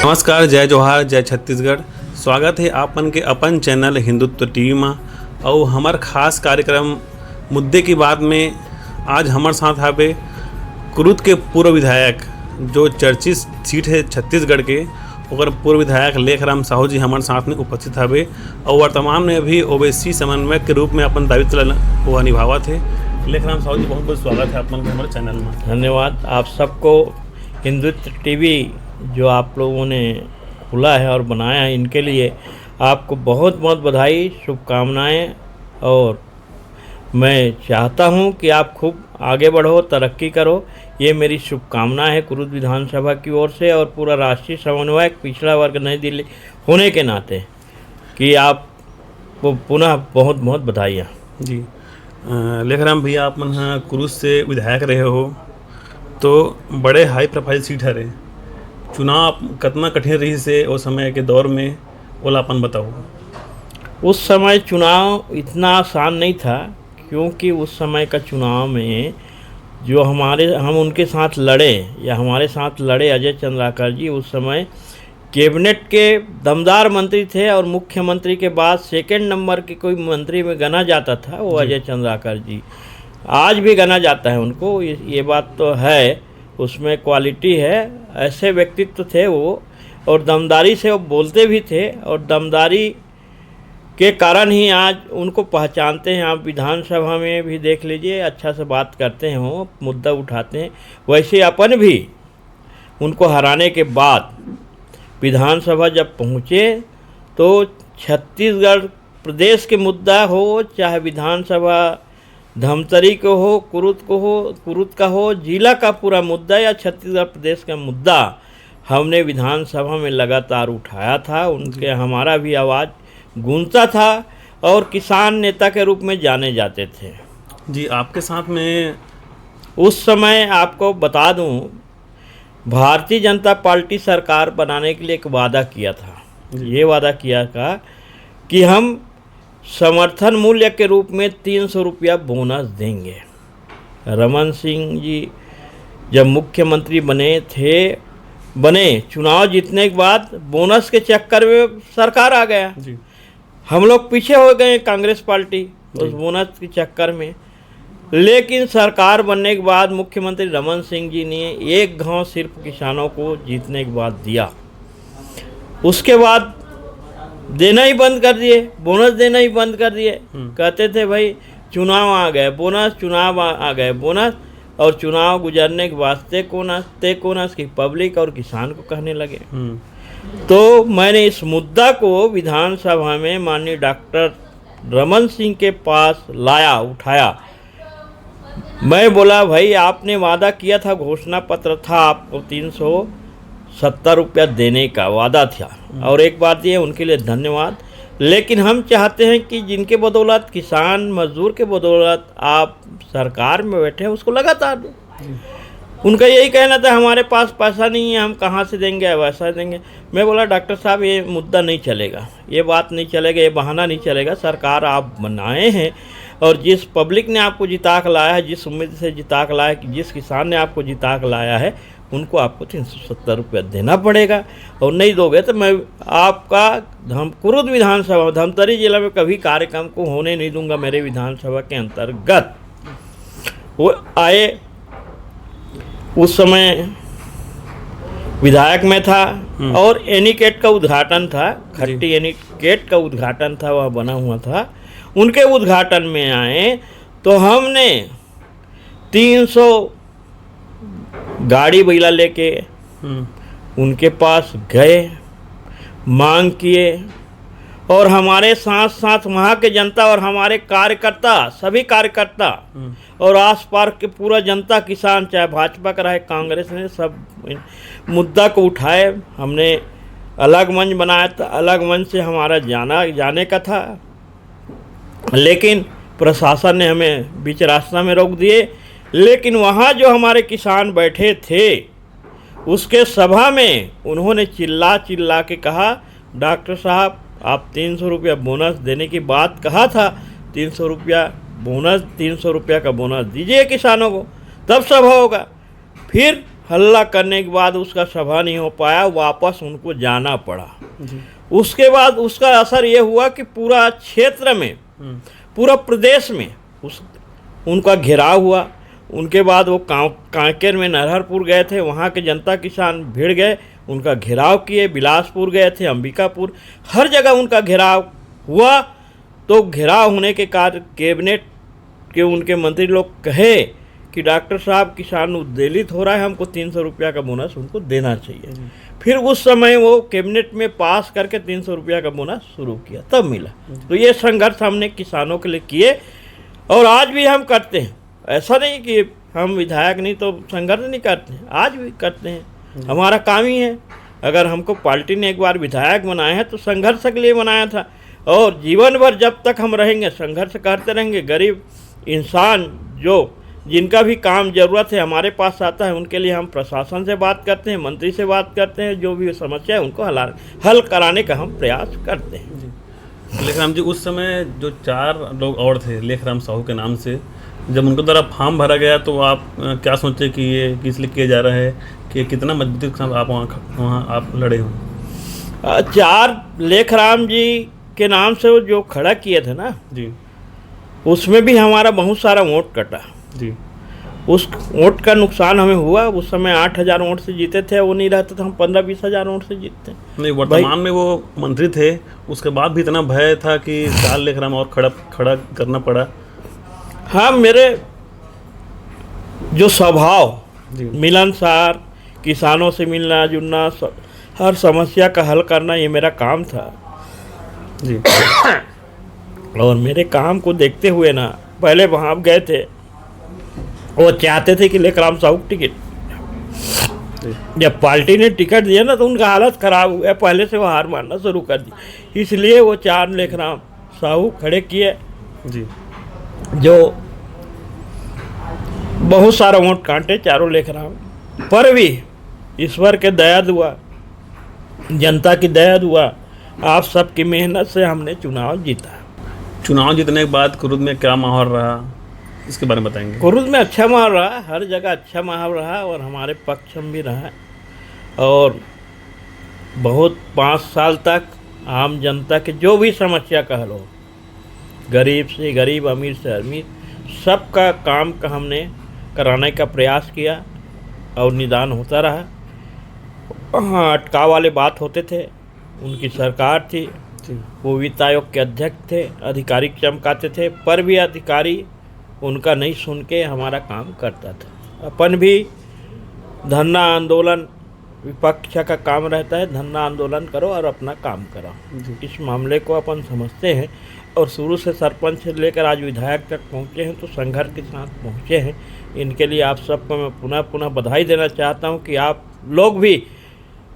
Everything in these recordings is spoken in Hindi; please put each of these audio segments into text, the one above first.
नमस्कार, जय जोहार, जय छत्तीसगढ़। स्वागत है आपन के अपन चैनल हिंदुत्व टीवी में और हमार खास कार्यक्रम मुद्दे की बात में आज हमार साथ हवे कुरुद के पूर्व विधायक जो चर्चित सीट है छत्तीसगढ़ के ओकर पूर्व विधायक लेखराम साहू जी हमारे साथ में उपस्थित हवे और वर्तमान में अभी ओवैसी समन्वयक के रूप में अपन दायित्व वो निभावा थे। लेखराम साहू जी, बहुत बहुत स्वागत है अपन के हमारे चैनल में। धन्यवाद आप सबको। हिंदुत्व टीवी जो आप लोगों ने खुला है और बनाया है, इनके लिए आपको बहुत बहुत बधाई, शुभकामनाएं। और मैं चाहता हूं कि आप खूब आगे बढ़ो, तरक्की करो, ये मेरी शुभकामना है कुरुद विधानसभा की ओर से और पूरा राष्ट्रीय समन्वयक पिछड़ा वर्ग नई दिल्ली होने के नाते कि आप को पुनः बहुत बहुत बधाइयाँ जी। लेखराम भैया, आप मन कुरुद से विधायक रहे हो तो बड़े हाई प्रोफाइल सीट है। चुनाव कितना कठिन रही से उस समय के दौर में, ओला अपन बताओ। उस समय चुनाव इतना आसान नहीं था, क्योंकि उस समय का चुनाव में जो हम उनके साथ लड़े या हमारे साथ लड़े अजय चंद्राकर जी, उस समय कैबिनेट के दमदार मंत्री थे और मुख्यमंत्री के बाद सेकंड नंबर के कोई मंत्री में गना जाता था वो अजय चंद्राकर जी। आज भी गना जाता है उनको, ये बात तो है, उसमें क्वालिटी है। ऐसे व्यक्तित्व थे वो और दमदारी से वो बोलते भी थे और दमदारी के कारण ही आज उनको पहचानते हैं। आप विधानसभा में भी देख लीजिए, अच्छा से बात करते हैं, वो मुद्दा उठाते हैं। वैसे अपन भी उनको हराने के बाद विधानसभा जब पहुँचे तो छत्तीसगढ़ प्रदेश के मुद्दा हो, चाहे विधानसभा धमतरी को हो, कुरुद का हो, जिला का पूरा मुद्दा या छत्तीसगढ़ प्रदेश का मुद्दा हमने विधानसभा में लगातार उठाया था। उनके हमारा भी आवाज़ गूंजता था और किसान नेता के रूप में जाने जाते थे जी। आपके साथ में उस समय आपको बता दूं, भारतीय जनता पार्टी सरकार बनाने के लिए एक वादा किया था। ये वादा किया था कि हम समर्थन मूल्य के रूप में 300 रुपया बोनस देंगे। रमन सिंह जी जब मुख्यमंत्री बने चुनाव जीतने के बाद बोनस के चक्कर में सरकार आ गया जी। हम लोग पीछे हो गए, कांग्रेस पार्टी उस बोनस के चक्कर में। लेकिन सरकार बनने के बाद मुख्यमंत्री रमन सिंह जी ने एक गांव सिर्फ किसानों को जीतने के बाद दिया, उसके बाद देना ही बंद कर दिए, बोनस देना ही बंद कर दिए। कहते थे भाई चुनाव आ गए बोनस, चुनाव आ गए बोनस, और चुनाव गुजरने के वास्ते कोनस की पब्लिक और किसान को कहने लगे। तो मैंने इस मुद्दा को विधानसभा में माननीय डॉक्टर रमन सिंह के पास लाया, उठाया। मैं बोला भाई आपने वादा किया था, घोषणा पत्र था, आपको 370 रुपया देने का वादा था। और एक बात ये, उनके लिए धन्यवाद। लेकिन हम चाहते हैं कि जिनके बदौलत, किसान मजदूर के बदौलत आप सरकार में बैठे हैं, उसको लगातार दो। उनका यही कहना था हमारे पास पैसा नहीं है, हम कहाँ से देंगे, वैसा देंगे। मैं बोला डॉक्टर साहब ये मुद्दा नहीं चलेगा, ये बात नहीं चलेगा, ये बहाना नहीं चलेगा। सरकार आप बनाए हैं और जिस पब्लिक ने आपको जिता कर लाया है, जिस उम्मीद से जिता कर लाया है, जिस किसान ने आपको जिता कर लाया है, उनको आपको 370 रुपया देना पड़ेगा। और नहीं दोगे तो मैं आपका कुरुद विधानसभा धमतरी जिला में कभी कार्यक्रम को होने नहीं दूंगा। मेरे विधानसभा के अंतर्गत वो आए, उस समय विधायक में था और एनीकेट का उद्घाटन था, खट्टी एनीकेट का उद्घाटन था, वह बना हुआ था। उनके उद्घाटन में आए तो हमने 300 गाड़ी बैला लेके उनके पास गए, मांग किए और हमारे साथ साथ वहाँ के जनता और हमारे कार्यकर्ता, सभी कार्यकर्ता और आसपास के पूरा जनता, किसान, चाहे भाजपा का रहे कांग्रेस ने, सब मुद्दा को उठाए। हमने अलग मंच बनाया था, अलग मंच से हमारा जाने का था, लेकिन प्रशासन ने हमें बीच रास्ता में रोक दिए। लेकिन वहाँ जो हमारे किसान बैठे थे उसके सभा में उन्होंने चिल्ला के कहा, डॉक्टर साहब आप 300 रुपया बोनस देने की बात कहा था, 300 रुपया बोनस, 300 रुपया का बोनस दीजिए किसानों को, तब सभा होगा। फिर हल्ला करने के बाद उसका सभा नहीं हो पाया, वापस उनको जाना पड़ा। जी। उसके बाद उसका असर ये हुआ कि पूरा क्षेत्र में, पूरा प्रदेश में उनका घेराव हुआ। उनके बाद वो कांकेर में नरहरपुर गए थे, वहाँ के जनता किसान भिड़ गए, उनका घेराव किए। बिलासपुर गए थे, अंबिकापुर, हर जगह उनका घेराव हुआ। तो घेराव होने के कारण कैबिनेट के उनके मंत्री लोग कहे कि डॉक्टर साहब किसान उद्वेलित हो रहा है, हमको 300 रुपया का बोनस उनको देना चाहिए। फिर उस समय वो कैबिनेट में पास करके 300 रुपया का बोनस शुरू किया, तब मिला। तो ये संघर्ष हमने किसानों के लिए किए और आज भी हम करते हैं। ऐसा नहीं कि हम विधायक नहीं तो संघर्ष नहीं करते हैं, आज भी करते हैं, हमारा काम ही है। अगर हमको पार्टी ने एक बार विधायक बनाया है तो संघर्ष के लिए बनाया था और जीवन भर जब तक हम रहेंगे संघर्ष करते रहेंगे। गरीब इंसान जो जिनका भी काम ज़रूरत है हमारे पास आता है, उनके लिए हम प्रशासन से बात करते हैं, मंत्री से बात करते हैं, जो भी समस्या है उनको हल कराने का हम प्रयास करते हैं। लेखराम जी, उस समय जो 4 लोग और थे लेखराम साहू के नाम से, जब उनको द्वारा फॉर्म भरा गया तो आप क्या सोचे कि ये किस लिए किया जा रहा है, कि कितना मजबूती के साथ आप वहाँ आप लड़े हो? 4 लेखराम जी के नाम से वो जो खड़ा किए थे ना जी, उसमें भी हमारा बहुत सारा वोट कटा जी। उस वोट का नुकसान हमें हुआ। उस समय 8,000 वोट से जीते थे, वो नहीं रहते तो हम 15-20 हज़ार वोट से जीतते। नहीं, वर्तमान में वो मंत्री थे, उसके बाद भी इतना भय था कि 4 लेखराम और खड़ा करना पड़ा। हाँ, मेरे जो स्वभाव जी, मिलनसार, किसानों से मिलना जुलना, हर समस्या का हल करना, ये मेरा काम था जी। और मेरे काम को देखते हुए ना, पहले वहाँ गए थे, वो चाहते थे कि लेखराम साहू टिकट, जब पार्टी ने टिकट दिया ना तो उनका हालत ख़राब हुआ, पहले से वो हार मानना शुरू कर दी। इसलिए वो 4 लेखराम साहू खड़े किए जी, जो बहुत सारा वोट काटे, 4 लेखराम, पर भी ईश्वर के दया दुआ, जनता की दया दुआ, आप सबकी मेहनत से हमने चुनाव जीता। चुनाव जीतने के बाद कुरुद में क्या माहौल रहा, इसके बारे में बताएंगे? कुरुद में अच्छा माहौल रहा, हर जगह अच्छा माहौल रहा और हमारे पक्ष में भी रहा। और बहुत 5 साल तक आम जनता के जो भी समस्या का हल हो, गरीब से गरीब, अमीर से अमीर, सबका काम का हमने कराने का प्रयास किया और निदान होता रहा। हाँ, अटकाव वाले बात होते थे, उनकी सरकार थी, वो वित्त आयोग के अध्यक्ष थे, अधिकारी चमकाते थे, पर भी अधिकारी उनका नहीं सुन के हमारा काम करता था। अपन भी धरना आंदोलन, विपक्ष का काम रहता है, धरना आंदोलन करो और अपना काम करो। इस मामले को अपन समझते हैं और शुरू से सरपंच से लेकर आज विधायक तक पहुँचे हैं, तो संघर्ष के साथ पहुँचे हैं। इनके लिए आप सबको मैं पुनः पुनः बधाई देना चाहता हूँ कि आप लोग भी,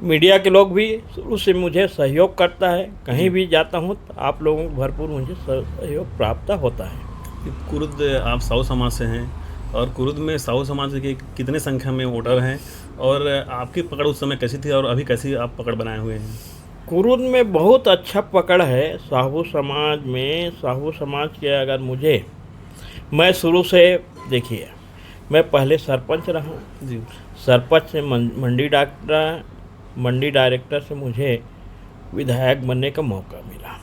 मीडिया के लोग भी शुरू से मुझे सहयोग करता है। कहीं भी जाता हूँ तो आप लोगों को भरपूर मुझे सहयोग प्राप्त होता है। कुरुद, आप साहू समाज से हैं और कुरुद में साहू समाज के कितने संख्या में वोटर हैं और आपकी पकड़ उस समय कैसी थी और अभी कैसी आप पकड़ बनाए हुए हैं? कुरुद में बहुत अच्छा पकड़ है साहू समाज में। साहू समाज के अगर मुझे, मैं शुरू से, देखिए, मैं पहले सरपंच रहा जी, सरपंच से मंडी डायरेक्टर से मुझे विधायक बनने का मौका मिला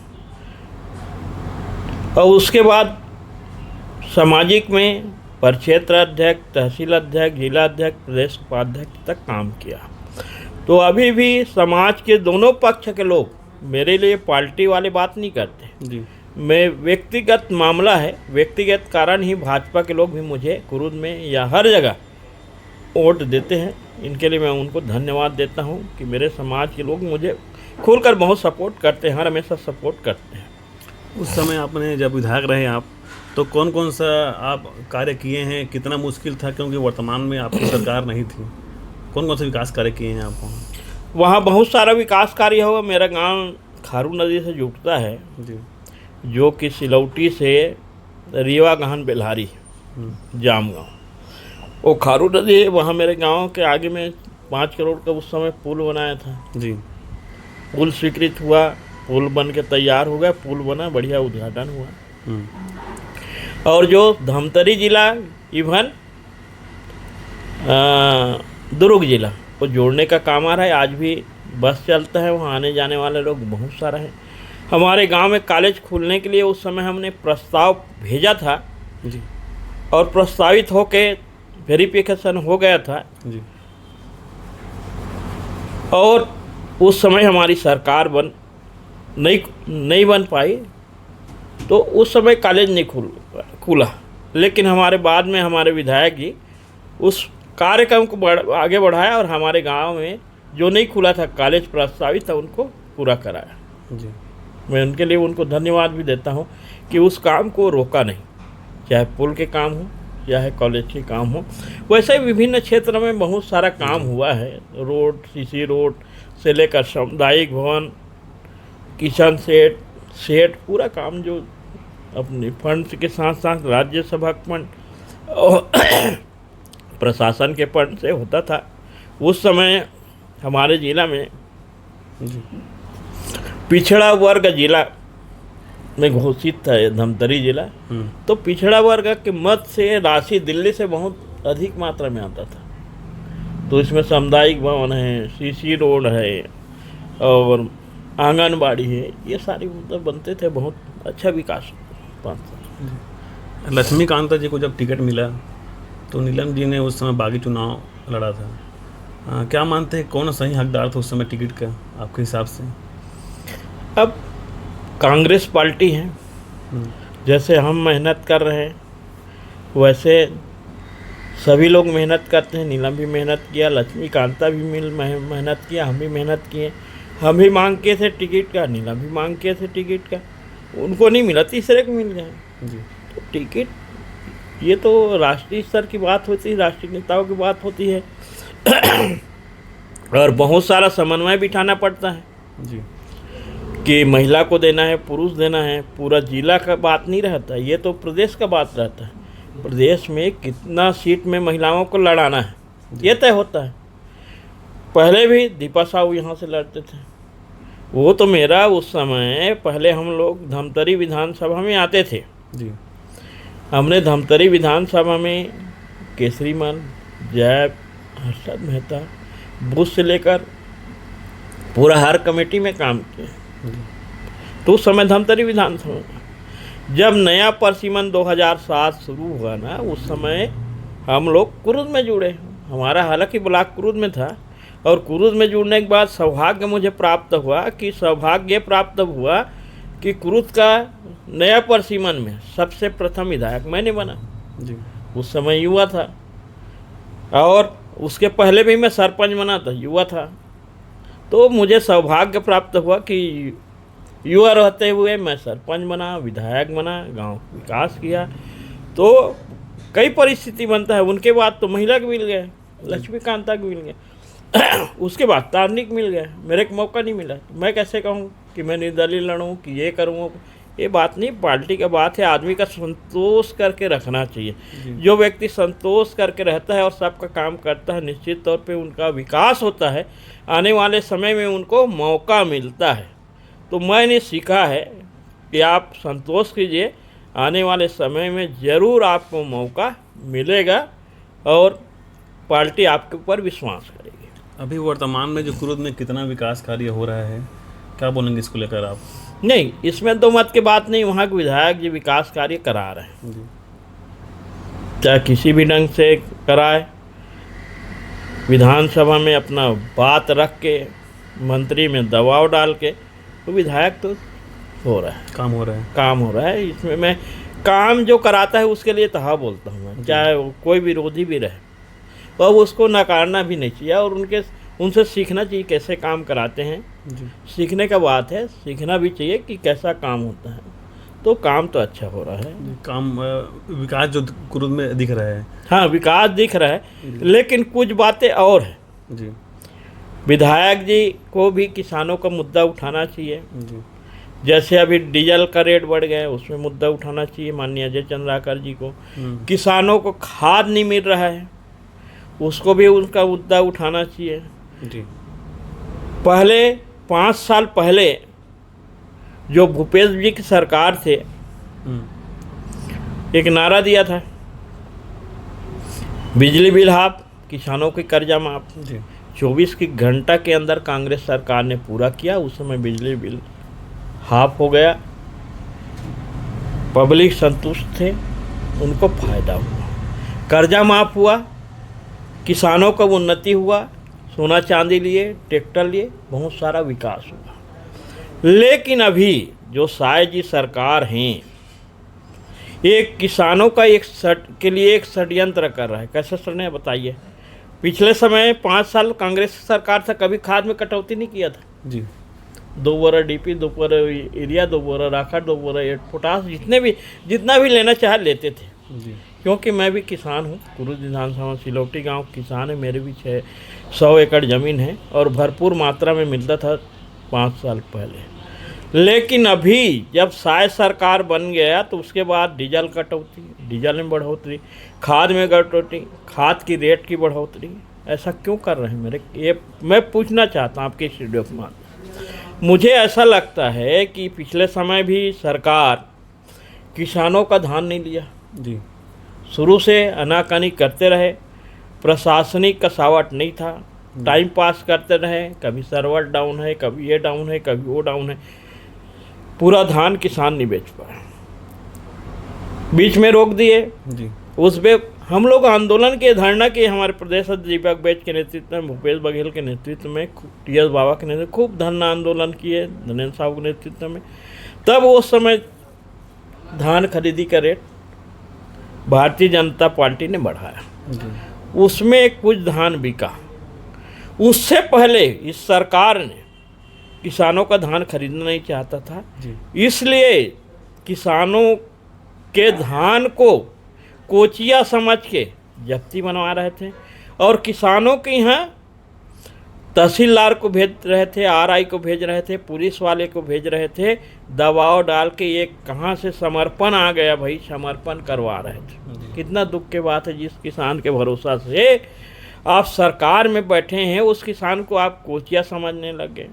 और उसके बाद सामाजिक में परिक्षेत्र अध्यक्ष, तहसील अध्यक्ष, जिला अध्यक्ष, प्रदेश उपाध्यक्ष तक काम किया। तो अभी भी समाज के दोनों पक्ष के लोग मेरे लिए पार्टी वाले बात नहीं करते जी। मैं व्यक्तिगत मामला है, व्यक्तिगत कारण ही भाजपा के लोग भी मुझे कुरुद में या हर जगह वोट देते हैं। इनके लिए मैं उनको धन्यवाद देता हूं कि मेरे समाज के लोग मुझे खुलकर बहुत सपोर्ट करते हैं, हमेशा सपोर्ट करते हैं। उस समय आपने जब विधायक रहे आप, तो कौन कौन सा आप कार्य किए हैं, कितना मुश्किल था, क्योंकि वर्तमान में आपकी सरकार नहीं थी, कौन कौन से विकास कार्य किए हैं आप वहाँ? वहाँ बहुत सारा विकास कार्य हुआ। मेरा गांव खारू नदी से जुड़ता है जी, जो कि सिलौटी से रीवा गहन बेल्हारी जाम गाँव, वो खारू नदी है। वहाँ मेरे गांव के आगे में 5 करोड़ का उस समय पुल बनाया था जी। पुल स्वीकृत हुआ, पुल बन के तैयार हो गया, पुल बना, बढ़िया उद्घाटन हुआ। और जो धमतरी जिला इवन दुर्ग जिला को जोड़ने का काम आ रहा है। आज भी बस चलता है, वहाँ आने जाने वाले लोग बहुत सारा है। हमारे गांव में कॉलेज खुलने के लिए उस समय हमने प्रस्ताव भेजा था जी और प्रस्तावित होके वेरिफिकेशन हो गया था जी। और उस समय हमारी सरकार नहीं बन पाई, तो उस समय कॉलेज नहीं खुला। लेकिन हमारे बाद में हमारे विधायक जी उस कार्यक्रम को आगे बढ़ाया और हमारे गांव में जो नहीं खुला था कॉलेज प्रस्तावित था उनको पूरा कराया जी। मैं उनके लिए उनको धन्यवाद भी देता हूं कि उस काम को रोका नहीं, चाहे पुल के काम हो चाहे कॉलेज के काम हो। वैसे विभिन्न क्षेत्र में बहुत सारा काम हुआ है, रोड, सीसी रोड से लेकर सामुदायिक भवन, किसान सेट पूरा काम जो अपने फंड के साथ साथ राज्यसभा फंड और प्रशासन के फंड से होता था। उस समय हमारे ज़िला में जी पिछड़ा वर्ग जिला में घोषित था ये धमतरी जिला। तो पिछड़ा वर्ग के मत से राशि दिल्ली से बहुत अधिक मात्रा में आता था। तो इसमें सामुदायिक भवन है, सीसी रोड है और आंगनबाड़ी है, ये सारी मतलब बनते थे। बहुत अच्छा विकास 5 साल। लक्ष्मीकांता जी को जब टिकट मिला तो नीलम जी ने उस समय बागी चुनाव लड़ा था। क्या मानते हैं कौन सही हकदार था उस समय टिकट का आपके हिसाब से? अब कांग्रेस पार्टी है, जैसे हम मेहनत कर रहे हैं वैसे सभी लोग मेहनत करते हैं। नीलम भी मेहनत किया, लक्ष्मीकांता भी मेहनत किया, हम भी मेहनत किए। हम भी मांग के थे टिकट का, नीलम भी मांग के थे टिकट का, उनको नहीं मिला, तीसरे को मिल गया जी। तो टिकट ये तो राष्ट्रीय स्तर की बात होती है, राष्ट्रीय नेताओं की बात होती है और बहुत सारा समन्वय बिठाना पड़ता है जी कि महिला को देना है, पुरुष देना है, पूरा जिला का बात नहीं रहता, ये तो प्रदेश का बात रहता है। प्रदेश में कितना सीट में महिलाओं को लड़ाना है ये तय होता है। पहले भी दीपा साहू यहाँ से लड़ते थे, वो तो मेरा उस समय पहले हम लोग धमतरी विधानसभा में आते थे जी। हमने धमतरी विधानसभा में केसरीमल, जैब, हर्षद मेहता, बुश से लेकर पूरा हर कमेटी में काम किया। तो उस समय धमतरी विधानसभा में जब नया परसिमन 2007 शुरू हुआ ना, उस समय हम लोग कुरुद में जुड़े। हमारा हालांकि ब्लॉक कुरुद में था और कुरुद में जुड़ने के बाद सौभाग्य मुझे प्राप्त हुआ कि कुरुद का नया परसिमन में सबसे प्रथम विधायक मैंने बना जी। उस समय युवा था और उसके पहले भी मैं सरपंच बना था, युवा था। तो मुझे सौभाग्य प्राप्त हुआ कि युवा रहते हुए मैं सरपंच बना, विधायक बना, गांव विकास किया। तो कई परिस्थिति बनता है। उनके बाद तो महिला को मिल गए, लक्ष्मीकांता को मिल गए, उसके बाद तारनिक मिल गए, मेरे को मौका नहीं मिला। मैं कैसे कहूँ कि मैं निर्दलीय लड़ूँ कि ये करूँ, ये बात नहीं, पार्टी का बात है। आदमी का संतोष करके रखना चाहिए। जो व्यक्ति संतोष करके रहता है और सबका काम करता है, निश्चित तौर पे उनका विकास होता है, आने वाले समय में उनको मौका मिलता है। तो मैंने सीखा है कि आप संतोष कीजिए, आने वाले समय में ज़रूर आपको मौका मिलेगा और पार्टी आपके ऊपर विश्वास करेगी। अभी वर्तमान में जो कुरुद में कितना विकास कार्य हो रहा है, क्या बोलेंगे इसको लेकर आप? नहीं, इसमें दो मत की बात नहीं, वहाँ के विधायक जी विकास कार्य करा रहे हैं जी। चाहे किसी भी ढंग से कराए, विधानसभा में अपना बात रख के, मंत्री में दबाव डाल के, तो विधायक तो हो रहा है, काम हो रहा है। इसमें मैं काम जो कराता है उसके लिए तो हाँ बोलता हूँ मैं, चाहे वो कोई विरोधी भी रहे, तो अब उसको नकारना भी नहीं चाहिए और उनसे सीखना चाहिए कैसे काम कराते हैं जी। सीखने का बात है, सीखना भी चाहिए कि कैसा काम होता है। तो काम तो अच्छा हो रहा है, काम विकास जो कुरुद में दिख रहा है। हाँ, विकास दिख रहा है, लेकिन कुछ बातें और हैं जी। विधायक जी को भी किसानों का मुद्दा उठाना चाहिए जी। जैसे अभी डीजल का रेट बढ़ गया है, उसमें मुद्दा उठाना चाहिए माननीय अजय चंद्राकर जी को। किसानों को खाद नहीं मिल रहा है, उसको भी उनका मुद्दा उठाना चाहिए जी। पहले 5 साल पहले जो भूपेश जी की सरकार थे, एक नारा दिया था, बिजली बिल हाफ, किसानों के कर्जा माफ जी 24 की घंटा के अंदर कांग्रेस सरकार ने पूरा किया। उस समय बिजली बिल हाफ हो गया, पब्लिक संतुष्ट थे, उनको फायदा हुआ, कर्जा माफ हुआ, किसानों का उन्नति हुआ, सोना चांदी लिए, ट्रैक्टर लिए, बहुत सारा विकास हुआ। लेकिन अभी जो साय जी सरकार हैं, एक किसानों का के लिए एक षड्यंत्र कर रहा है। कैसे षड्यंत्र बताइए। पिछले समय 5 साल कांग्रेस सरकार था, कभी खाद में कटौती नहीं किया था। जी 2 बोरा डीपी, 2 बोरा यूरिया, 2 बोरा राखा, 2 बोरा पोटास, जितना भी लेना चाहे लेते थे। जी क्योंकि मैं भी किसान हूँ, कुरुद विधानसभा सिलौटी गांव किसान है, मेरे भी 100 एकड़ ज़मीन है और भरपूर मात्रा में मिलता था 5 साल पहले। लेकिन अभी जब साय सरकार बन गया तो उसके बाद डीजल कटौती, डीजल में बढ़ोतरी, खाद में कटौती, खाद की रेट की बढ़ोतरी। ऐसा क्यों कर रहे हैं ये मैं पूछना चाहता हूँ आपके स्टूडियो के माध्यम। मुझे ऐसा लगता है कि पिछले समय भी सरकार किसानों का ध्यान नहीं लिया, जी शुरू से अनाकानी करते रहे, प्रशासनिक कसावट नहीं था, टाइम पास करते रहे, कभी सर्वर डाउन है, कभी ये डाउन है, कभी वो डाउन है, पूरा धान किसान नहीं बेच पाए, बीच में रोक दिए। जी उसमें हम लोग आंदोलन के धरना के हमारे प्रदेश अध्यक्ष दीपक बैच के नेतृत्व में, भूपेश बघेल के नेतृत्व में, टीएस बाबा के नेतृत्व में खूब धरना आंदोलन किए, धनेन्द्र साहब के नेतृत्व में। तब उस समय धान खरीदी का रेट भारतीय जनता पार्टी ने बढ़ाया, उसमें कुछ धान बिका। उससे पहले इस सरकार ने किसानों का धान खरीदना नहीं चाहता था, इसलिए किसानों के धान को कोचिया समझ के जब्ती बनवा रहे थे और किसानों के यहाँ तहसीलदार को भेज रहे थे, आरआई को भेज रहे थे, पुलिस वाले को भेज रहे थे, दबाव डाल के ये कहाँ से समर्पण आ गया भाई, समर्पण करवा रहे थे। कितना दुख की बात है, जिस किसान के भरोसा से आप सरकार में बैठे हैं उस किसान को आप कोचिया समझने लगे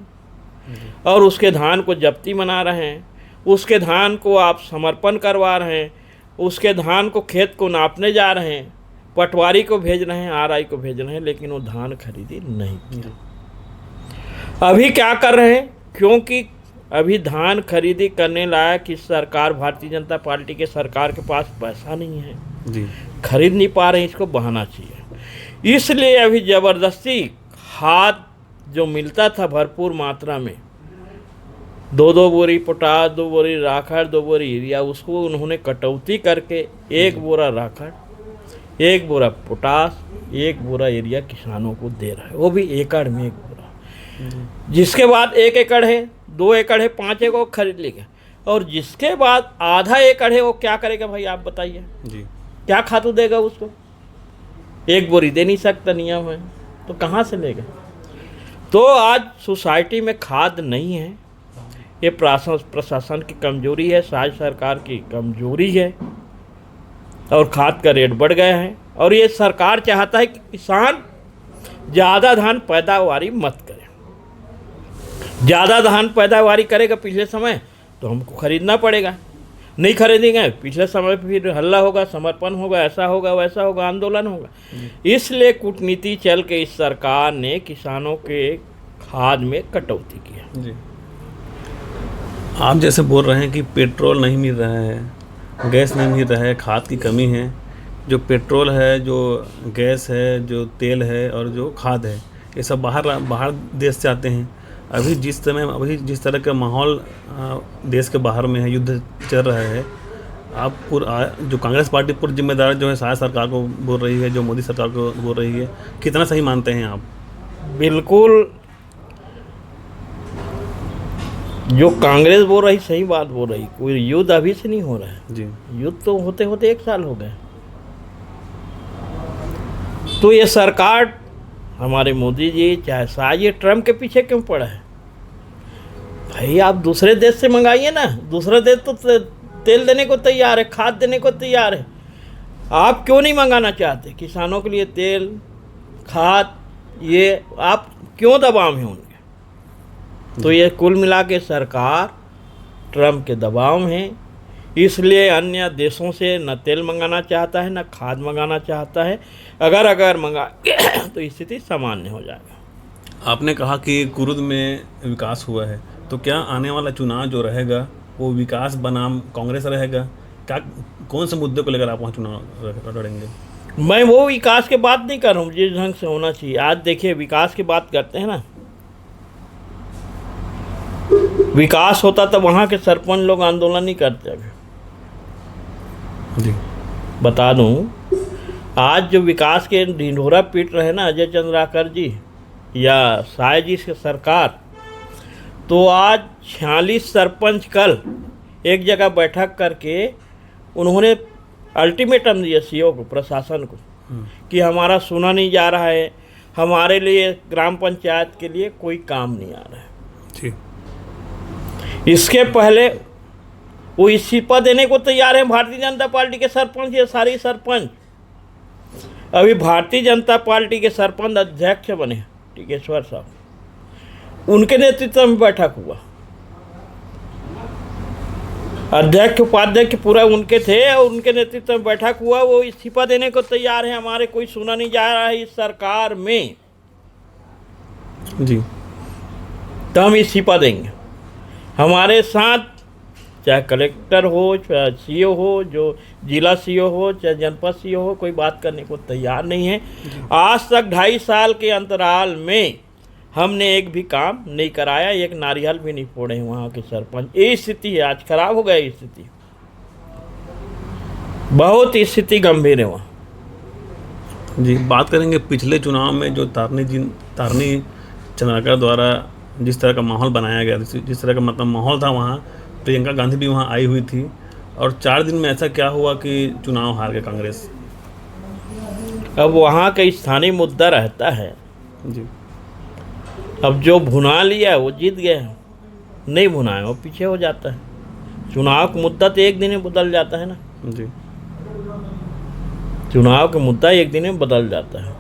और उसके धान को जब्ती बना रहे हैं, उसके धान को आप समर्पण करवा रहे हैं, उसके धान को खेत को नापने जा रहे हैं, पटवारी को भेज रहे हैं, आरआई को भेज रहे हैं, लेकिन वो धान खरीदी नहीं किया। अभी क्या कर रहे हैं, क्योंकि अभी धान खरीदी करने लायक इस सरकार भारतीय जनता पार्टी के सरकार के पास पैसा नहीं है जी, खरीद नहीं पा रहे हैं, इसको बहाना चाहिए। इसलिए अभी ज़बरदस्ती खाद जो मिलता था भरपूर मात्रा में, 2 बोरी पोटास, 2 बोरी राखड़, 2 बोरी यूरिया, उसको उन्होंने कटौती करके 1 बोरा राखड़, 1 बोरा पोटास, 1 बोरा यूरिया किसानों को दे रहा है, वो भी एकड़ में 1 बोरा। जिसके बाद 1 एकड़ है, 2 एकड़ है, 5 एकड़ खरीद लेगा, और जिसके बाद आधा एकड़ है वो क्या करेगा भाई आप बताइए जी, क्या खातू देगा उसको? 1 बोरी दे नहीं सकता, नियम है, तो कहाँ से लेगा? तो आज सोसाइटी में खाद नहीं है, ये प्रशासन की कमजोरी है, राज्य सरकार की कमजोरी है, और खाद का रेट बढ़ गया है। और ये सरकार चाहता है कि किसान ज़्यादा धान पैदावारी मत करे। ज़्यादा धान पैदावारी करेगा पिछले समय तो हमको खरीदना पड़ेगा, नहीं खरीदेंगे पिछले समय फिर हल्ला होगा, समर्पण होगा, ऐसा होगा, वैसा होगा, आंदोलन होगा। इसलिए कूटनीति चल के इस सरकार ने किसानों के खाद में कटौती की जी। आप जैसे बोल रहे हैं कि पेट्रोल नहीं मिल रहा है, गैस नहीं मिल रहा है, खाद की कमी है, जो पेट्रोल है, जो गैस है, जो तेल है और जो खाद है, ये सब बाहर देश से आते हैं। अभी जिस तरह का माहौल देश के बाहर में है, युद्ध चल रहा है, आप जो कांग्रेस पार्टी पूरी जिम्मेदार जो है साय सरकार को बोल रही है, जो मोदी सरकार को बोल रही है, कितना सही मानते हैं आप? बिल्कुल, जो कांग्रेस बोल रही सही बात बोल रही। कोई युद्ध अभी से नहीं हो रहा है जी, युद्ध तो होते होते 1 साल हो गए। तो ये सरकार हमारे मोदी जी चाहे शायद ये ट्रम्प के पीछे क्यों पड़ा है? भाई आप दूसरे देश से मंगाइए ना, दूसरा देश तो तेल देने को तैयार है, खाद देने को तैयार है, आप क्यों नहीं मंगाना चाहते? किसानों के लिए तेल, खाद, ये आप क्यों दबाव में होंगे? तो ये कुल मिला के सरकार ट्रम्प के दबाव में, इसलिए अन्य देशों से न तेल मंगाना चाहता है न खाद मंगाना चाहता है। अगर मंगा तो स्थिति सामान्य हो जाएगा। आपने कहा कि कुरुद में विकास हुआ है, तो क्या आने वाला चुनाव जो रहेगा वो विकास बनाम कांग्रेस रहेगा? क्या कौन से मुद्दे को लेकर आप वहाँ चुनाव लड़ेंगे? मैं वो विकास की बात नहीं कर रहा हूँ जिस ढंग से होना चाहिए। आज देखिए, विकास की बात करते हैं ना, विकास होता तो वहाँ के सरपंच लोग आंदोलन नहीं करते। अभी जी बता दूं, आज जो विकास के ढिंढोरा पीट रहे ना अजय चंद्राकर जी या साय जी की सरकार, तो आज 46 सरपंच कल एक जगह बैठक करके उन्होंने अल्टीमेटम दिया सीओ को, प्रशासन को, कि हमारा सुना नहीं जा रहा है, हमारे लिए ग्राम पंचायत के लिए कोई काम नहीं आ रहा है। जी इसके पहले वो इस्तीफा देने को तैयार है भारतीय जनता पार्टी के सरपंच, ये सारी सरपंच। अभी भारतीय जनता पार्टी के सरपंच अध्यक्ष बने टिकेश्वर साहब, उनके नेतृत्व में बैठक हुआ। अध्यक्ष उपाध्यक्ष पूरा उनके थे और उनके नेतृत्व में बैठक हुआ। वो इस्तीफा देने को तैयार है, हमारे कोई सुना नहीं जा रहा है इस सरकार में, जी तो हम इस्तीफा देंगे। हमारे साथ चाहे कलेक्टर हो, चाहे सीओ हो, जो जिला सीओ हो, चाहे जनपद सीओ हो, कोई बात करने को तैयार नहीं है। आज तक 2.5 साल के अंतराल में हमने एक भी काम नहीं कराया, एक नारियल भी नहीं फोड़े हैं वहाँ के सरपंच। ये स्थिति है, आज खराब हो गई स्थिति, बहुत स्थिति गंभीर है वहाँ। जी बात करेंगे पिछले चुनाव में जो तारनी चंद्राकर द्वारा जिस तरह का माहौल बनाया गया, जिस तरह का मतलब माहौल था वहाँ, प्रियंका गांधी भी वहाँ आई हुई थी और 4 दिन में ऐसा क्या हुआ कि चुनाव हार गए कांग्रेस? अब वहाँ का स्थानीय मुद्दा रहता है जी, अब जो भुना लिया वो जीत गया, नहीं भुनाया वो पीछे हो जाता है। चुनाव का मुद्दा तो एक दिन में बदल जाता है ना, जी चुनाव का मुद्दा एक दिन में बदल जाता है।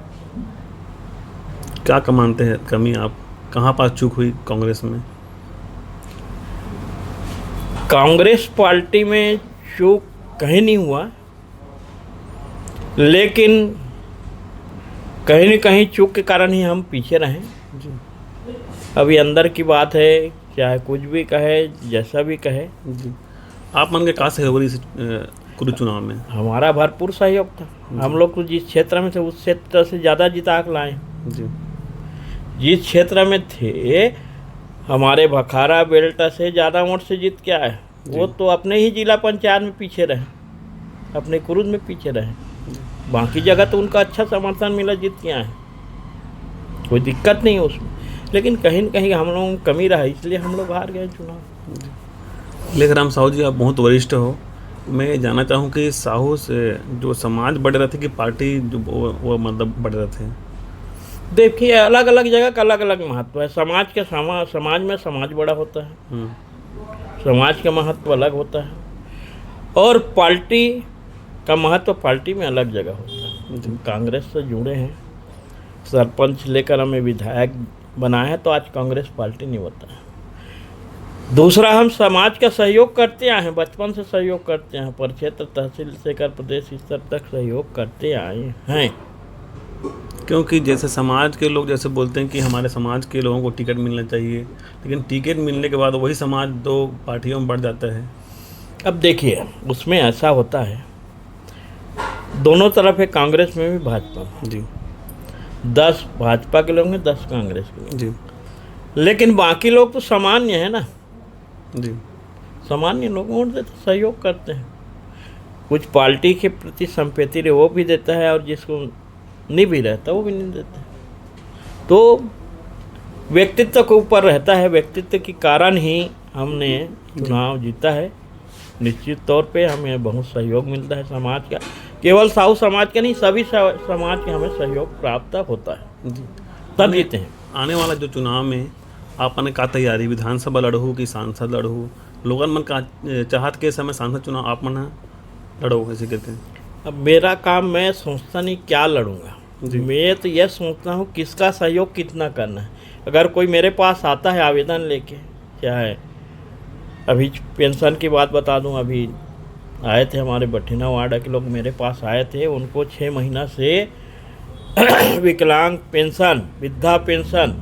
क्या मानते हैं कमी, आप कहाँ पास चूक हुई कांग्रेस में? कांग्रेस पार्टी में चूक कहीं नहीं हुआ, लेकिन कहीं न कहीं चूक के कारण ही हम पीछे रहे। जी अभी अंदर की बात है, चाहे कुछ भी कहे, जैसा भी कहे। जी आप मन के कहाँ सहयोग रही कुरुद चुनाव में? हमारा भरपूर सहयोग था। हम लोग तो जिस क्षेत्र में थे उस क्षेत्र से ज़्यादा जिता के लाए। जी जिस क्षेत्र में थे हमारे भखारा बेल्ट से ज़्यादा वोट से जीत के आए। वो तो अपने ही जिला पंचायत में पीछे रहे, अपने कुरुद में पीछे रहे, बाकी जगह तो उनका अच्छा समर्थन मिला, जीत के आए, कोई दिक्कत नहीं है उसमें। लेकिन कहीं न कहीं हम लोगों को कमी रहा, इसलिए हम लोग हार गए चुनाव। लेखराम साहू जी, आप बहुत वरिष्ठ हो, मैं ये जानना चाहूँ कि साहू से जो समाज बढ़ रहे थे कि पार्टी जो वो मतलब बढ़ रहे थे? देखिए, अलग अलग जगह का अलग अलग महत्व है। समाज के समाज में समाज बड़ा होता है, समाज का महत्व अलग होता है, और पार्टी का महत्व पार्टी में अलग जगह होता है। कांग्रेस से जुड़े हैं, सरपंच लेकर हमें विधायक बनाया है, तो आज कांग्रेस पार्टी नहीं होता है। दूसरा, हम समाज का सहयोग करते आए हैं, बचपन से सहयोग करते हैं, पर क्षेत्र तहसील से लेकर प्रदेश स्तर तक सहयोग करते आए हैं। क्योंकि जैसे समाज के लोग जैसे बोलते हैं कि हमारे समाज के लोगों को टिकट मिलना चाहिए, लेकिन टिकट मिलने के बाद वही समाज 2 पार्टियों में बढ़ जाता है। अब देखिए, उसमें ऐसा होता है, दोनों तरफ है, कांग्रेस में भी भाजपा में। जी 10 भाजपा के लोग हैं, 10 कांग्रेस के लोग। जी लेकिन बाकी लोग तो सामान्य है ना, जी सामान्य लोगों से तो सहयोग करते हैं। कुछ पार्टी के प्रति संपत्ति रहे वो भी देता है, और जिसको नहीं भी रहता वो भी नहीं देता। तो व्यक्तित्व के ऊपर रहता है, व्यक्तित्व के कारण ही हमने चुनाव जीता है। निश्चित तौर पे हमें बहुत सहयोग मिलता है समाज का, केवल साहू समाज का नहीं, सभी समाज के हमें सहयोग प्राप्त होता है, जी तब जीते हैं। आने वाला जो चुनाव में आपने का तैयारी, विधानसभा लड़हू कि सांसद लड़हू? लोगन मन का चाहत के समय सांसद चुनाव आप मन लड़ो ऐसे करके? अब मेरा काम, मैं सोचता नहीं क्या लड़ूंगा, मैं तो यह सोचता हूँ किसका सहयोग कितना करना है। अगर कोई मेरे पास आता है आवेदन लेके, क्या है, अभी पेंशन की बात बता दूं, अभी आए थे हमारे बठिना वार्ड के लोग मेरे पास आए थे, उनको 6 महीना से विकलांग पेंशन, वृद्धा पेंशन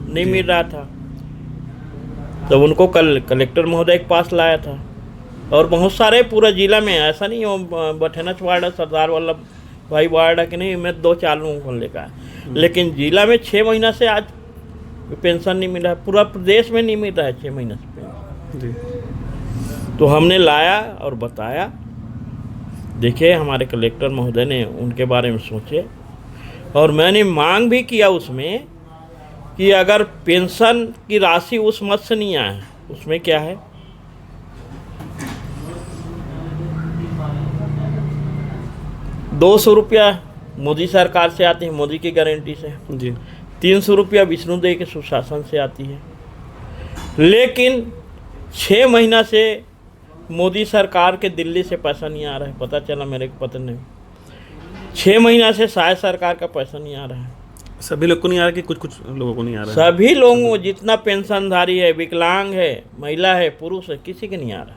नहीं मिल रहा था। तो उनको कल कलेक्टर महोदय के पास लाया था, और बहुत सारे पूरा जिला में, ऐसा नहीं हो बठिना वार्ड सरदार वल्लभ भाई वार्ड कि नहीं, मैं 2-4 लोगों को लेकर, लेकिन जिला में 6 महीना से आज पेंशन नहीं मिला है, पूरा प्रदेश में नहीं मिल रहा है 6 महीना से पेंशन जी। तो हमने लाया और बताया, देखिए हमारे कलेक्टर महोदय ने उनके बारे में सोचे, और मैंने मांग भी किया उसमें कि अगर पेंशन की राशि उस मद से नहीं आया, उसमें क्या है 200 रुपया मोदी सरकार से आती है, मोदी की गारंटी से जी। 300 रुपया विष्णुदेव के सुशासन से आती है। लेकिन 6 महीना से मोदी सरकार के दिल्ली से पैसा नहीं आ रहा है, पता चला मेरे को पता नहीं। 6 महीना से शायद सरकार का पैसा नहीं आ रहा है, सभी लोग को नहीं आ रहा कि कुछ कुछ लोगों को नहीं आ रहा है? सभी लोगों, जितना पेंशनधारी है, विकलांग है, महिला है, पुरुष है, किसी के नहीं आ रहा।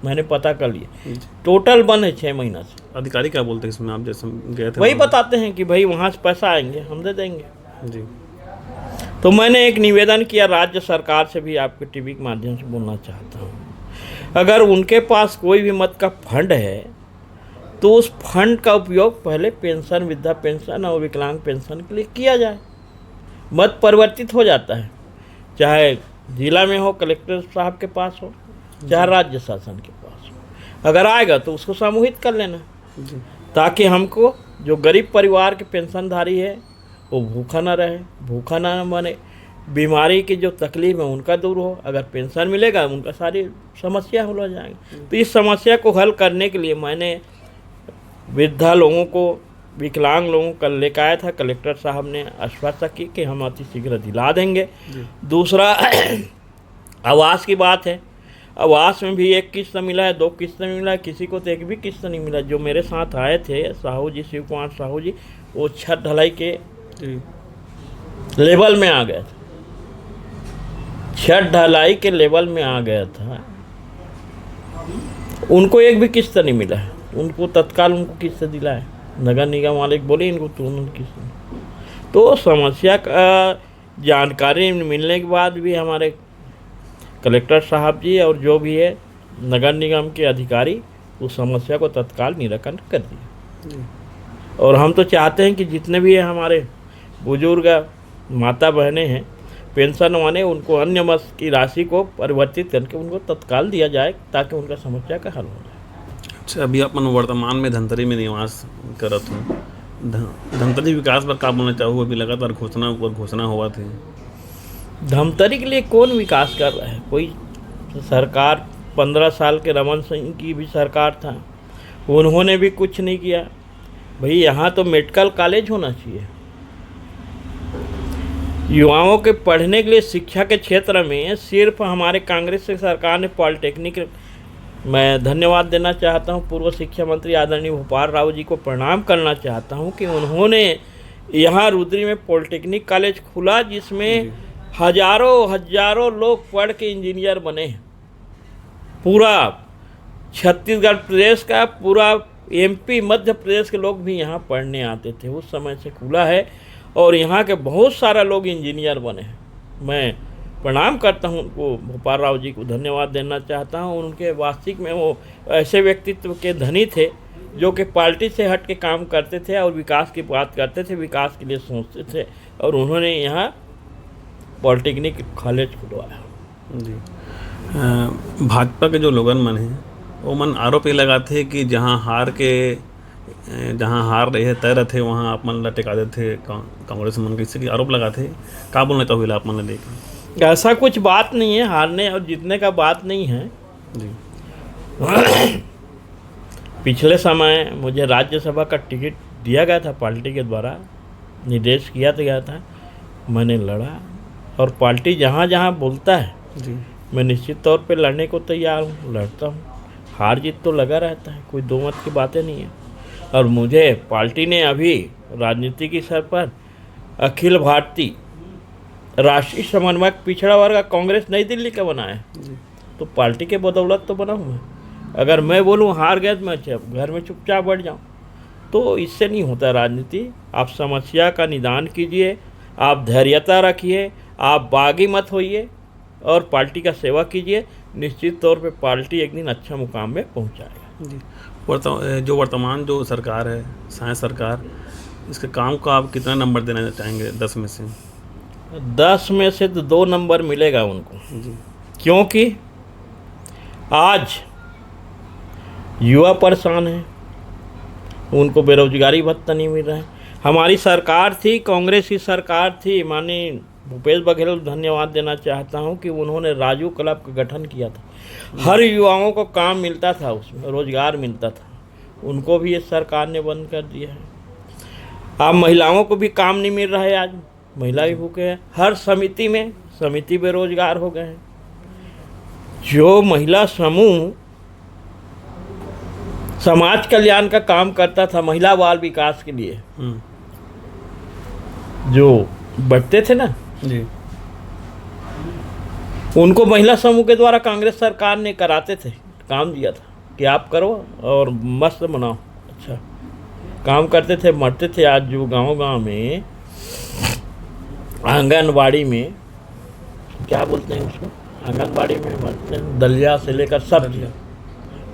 मैंने पता कर लिया, टोटल बंद है 6 महीना से। अधिकारी क्या बोलते हैं इसमें, आप जैसे गए थे वही वहाँ? बताते हैं कि भाई वहाँ से पैसा आएंगे, हम दे देंगे। जी। तो मैंने एक निवेदन किया राज्य सरकार से भी, आपके टीवी के माध्यम से बोलना चाहता हूँ, अगर उनके पास कोई भी मत का फंड है तो उस फंड का उपयोग पहले पेंशन, वृद्धा पेंशन और विकलांग पेंशन के लिए किया जाए। मत परिवर्तित हो जाता है, चाहे जिला में हो, कलेक्टर साहब के पास हो, चाहे राज्य शासन के पास हो। अगर आएगा तो उसको सामूहिक कर लेना, ताकि हमको जो गरीब परिवार के पेंशनधारी है वो भूखा ना रहे, भूखा ना बने, बीमारी की जो तकलीफ है उनका दूर हो। अगर पेंशन मिलेगा उनका सारी समस्या हल हो जाएंगी। तो इस समस्या को हल करने के लिए मैंने वृद्धा लोगों को, विकलांग लोगों को लेकर आया था। कलेक्टर साहब ने आश्वासन की कि हम अति शीघ्र दिला देंगे। दूसरा आवास की बात है, आवास में भी 1 किस्त मिला है, 2 किस्त मिला है, किसी को तो 1 भी किस्त नहीं मिला। जो मेरे साथ आए थे साहू जी, शिव कुमार साहू जी, वो छत ढलाई के लेवल में आ गया था, छत ढलाई के लेवल में आ गया था, उनको 1 भी किस्त नहीं मिला है। उनको तत्काल उनको किस्त दिला है, नगर निगम वाले बोले इनको तुरंत किस्त। तो समस्या का जानकारी मिलने के बाद भी हमारे कलेक्टर साहब जी और जो भी है नगर निगम के अधिकारी उस समस्या को तत्काल निराकरण कर दिए। और हम तो चाहते हैं कि जितने भी है हमारे बुजुर्ग माता बहनें हैं पेंशन वाले, उनको अन्य मद की राशि को परिवर्तित करके उनको तत्काल दिया जाए, ताकि उनका समस्या का हल हो जाए। अच्छा, अभी अपन वर्तमान में धमतरी में निवास करत हूँ, धमतरी विकास पर का बोलना चाहूँ? अभी लगातार घोषणा हुआ थी। धमतरी के लिए कौन विकास कर रहा है? कोई सरकार 15 साल के रमन सिंह की भी सरकार था, उन्होंने भी कुछ नहीं किया। भाई यहाँ तो मेडिकल कॉलेज होना चाहिए, युवाओं के पढ़ने के लिए शिक्षा के क्षेत्र में सिर्फ हमारे कांग्रेस की सरकार ने पॉलिटेक्निक, मैं धन्यवाद देना चाहता हूँ पूर्व शिक्षा मंत्री आदरणीय भोपाल राव जी को प्रणाम करना चाहता हूँ कि उन्होंने यहाँ रुद्री में पॉलिटेक्निक कॉलेज खुला, जिसमें हजारों लोग पढ़ के इंजीनियर बने हैं। पूरा छत्तीसगढ़ प्रदेश का, पूरा MP मध्य प्रदेश के लोग भी यहाँ पढ़ने आते थे, उस समय से खुला है और यहाँ के बहुत सारा लोग इंजीनियर बने हैं। मैं प्रणाम करता हूँ उनको, भोपाल राव जी को धन्यवाद देना चाहता हूँ। उनके वास्तविक में वो ऐसे व्यक्तित्व के धनी थे जो कि पार्टी से हट के काम करते थे और विकास की बात करते थे, विकास के लिए सोचते थे, और उन्होंने यहाँ पॉलिटेक्निक कॉलेज खुलवाया। जी। भाजपा के जो लोगन मन हैं वो मन आरोप ये लगाते हैं कि जहाँ हार रहे तय रहते वहाँ आप मन ला टिका देते कांग्रेस मन के, इससे आरोप लगाते। का बोलना चाहोगे आप मन लेकर? ऐसा कुछ बात नहीं है, हारने और जीतने का बात नहीं है जी। पिछले समय मुझे राज्यसभा का टिकट दिया गया था, पार्टी के द्वारा निर्देश किया गया था, मैंने लड़ा, और पार्टी जहाँ जहाँ बोलता है जी, मैं निश्चित तौर पे लड़ने को तैयार हूँ, लड़ता हूँ। हार जीत तो लगा रहता है, कोई दो मत की बातें नहीं है। और मुझे पार्टी ने अभी राजनीति की स्तर पर अखिल भारतीय राष्ट्रीय समन्वयक पिछड़ा वर्ग कांग्रेस नई दिल्ली का बनाया है, तो पार्टी के बदौलत तो बना हूँ मैं। अगर मैं बोलूँ हार गए तो मैं घर में चुपचाप बैठ जाऊँ। तो इससे नहीं होता राजनीति। आप समस्या का निदान कीजिए, आप धैर्यता रखिए, आप बागी मत होइए और पार्टी का सेवा कीजिए। निश्चित तौर पे पार्टी एक दिन अच्छा मुकाम में पहुंचाएगा। जी। वर्तमान जो सरकार है, साय सरकार, इसके काम को आप कितना नंबर देना चाहेंगे 10 में से? 10 में से तो 2 नंबर मिलेगा उनको, जी। क्योंकि आज युवा परेशान है, उनको बेरोजगारी भत्ता नहीं मिल रहा है। हमारी सरकार थी, कांग्रेस की सरकार थी, माननीय भूपेश बघेल को धन्यवाद देना चाहता हूं कि उन्होंने राजू क्लब का गठन किया था। हर युवाओं को काम मिलता था, उसमें रोजगार मिलता था। उनको भी इस सरकार ने बंद कर दिया है। अब महिलाओं को भी काम नहीं मिल रहा है, आज महिला भी भूखे हैं। हर समिति बेरोजगार हो गए हैं। जो महिला समूह समाज कल्याण का काम करता था, महिला बाल विकास के लिए जो बढ़ते थे ना जी, उनको महिला समूह के द्वारा कांग्रेस सरकार ने कराते थे, काम दिया था कि आप करो और मस्त बनाओ। अच्छा काम करते थे, मरते थे। आज जो गांव में आंगनबाड़ी में क्या बोलते हैं उसको, आंगनबाड़ी में मरते हैं, दलिया से लेकर सब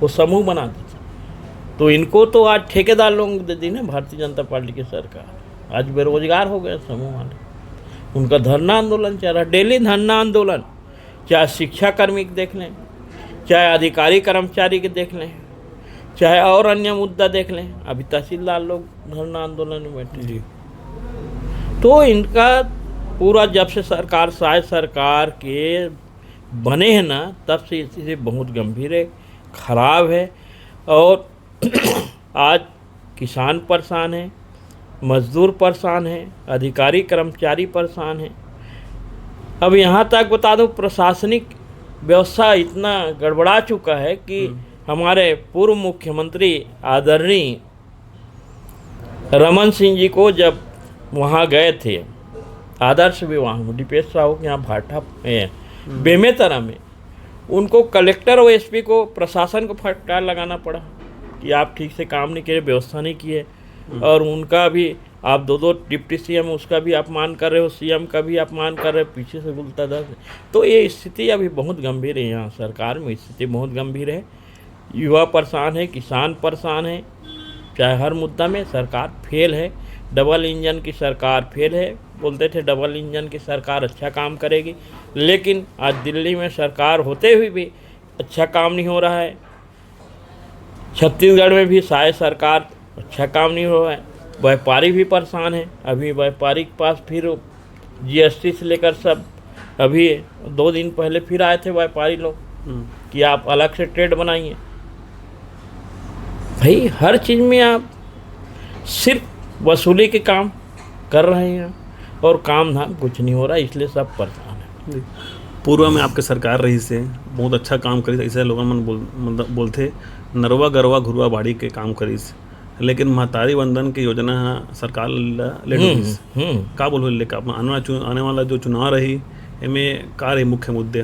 वो समूह बनाते थे। तो इनको तो आज ठेकेदार लोग दे दी ना भारतीय जनता पार्टी की सरकार। आज बेरोजगार हो गए समूह वाले। उनका धरना आंदोलन चल रहा है, डेली धरना आंदोलन। चाहे शिक्षा कर्मी के देख लें, चाहे अधिकारी कर्मचारी के देख लें, चाहे और अन्य मुद्दा देख लें। अभी तहसीलदार लोग धरना आंदोलन में बैठे जी। तो इनका पूरा जब से सरकार साय सरकार के बने हैं ना, तब से स्थिति बहुत गंभीर है, खराब है। और आज किसान परेशान है, मजदूर परेशान है, अधिकारी कर्मचारी परेशान है। अब यहाँ तक बता दूं, प्रशासनिक व्यवस्था इतना गड़बड़ा चुका है कि हमारे पूर्व मुख्यमंत्री आदरणीय रमन सिंह जी को जब वहाँ गए थे आदर्श विवाह दीपेश साहू के यहाँ भाटा बेमेतरा में, उनको कलेक्टर और एसपी को, प्रशासन को फटकार लगाना पड़ा कि आप ठीक से काम नहीं किए, व्यवस्था नहीं किए। और उनका भी आप दो डिप्टी सीएम, उसका भी अपमान कर रहे हो, सीएम का भी अपमान कर रहे हो, पीछे से गुलता दस। तो ये स्थिति अभी बहुत गंभीर है, यहाँ सरकार में स्थिति बहुत गंभीर है। युवा परेशान है, किसान परेशान है, चाहे हर मुद्दा में सरकार फेल है। डबल इंजन की सरकार फेल है। बोलते थे डबल इंजन की सरकार अच्छा काम करेगी, लेकिन आज दिल्ली में सरकार होते हुए भी अच्छा काम नहीं हो रहा है। छत्तीसगढ़ में भी साय सरकार अच्छा काम नहीं हो रहा है। व्यापारी भी परेशान है। अभी व्यापारी के पास फिर जीएसटी से लेकर सब, अभी 2 दिन पहले फिर आए थे व्यापारी लोग कि आप अलग से ट्रेड बनाइए। भाई हर चीज़ में आप सिर्फ वसूली के काम कर रहे हैं और काम धाम कुछ नहीं हो रहा, इसलिए सब परेशान है। पूर्व में आपके सरकार रही से बहुत अच्छा काम करी, ऐसे लोग मन बोलते नरवा गरवा घुरवा बाड़ी के काम करीस, लेकिन महतारी वंदन की योजना सरकार ले का बोल लेकर आने वाला जो चुनाव रही इनमें का रही मुख्य मुद्दे?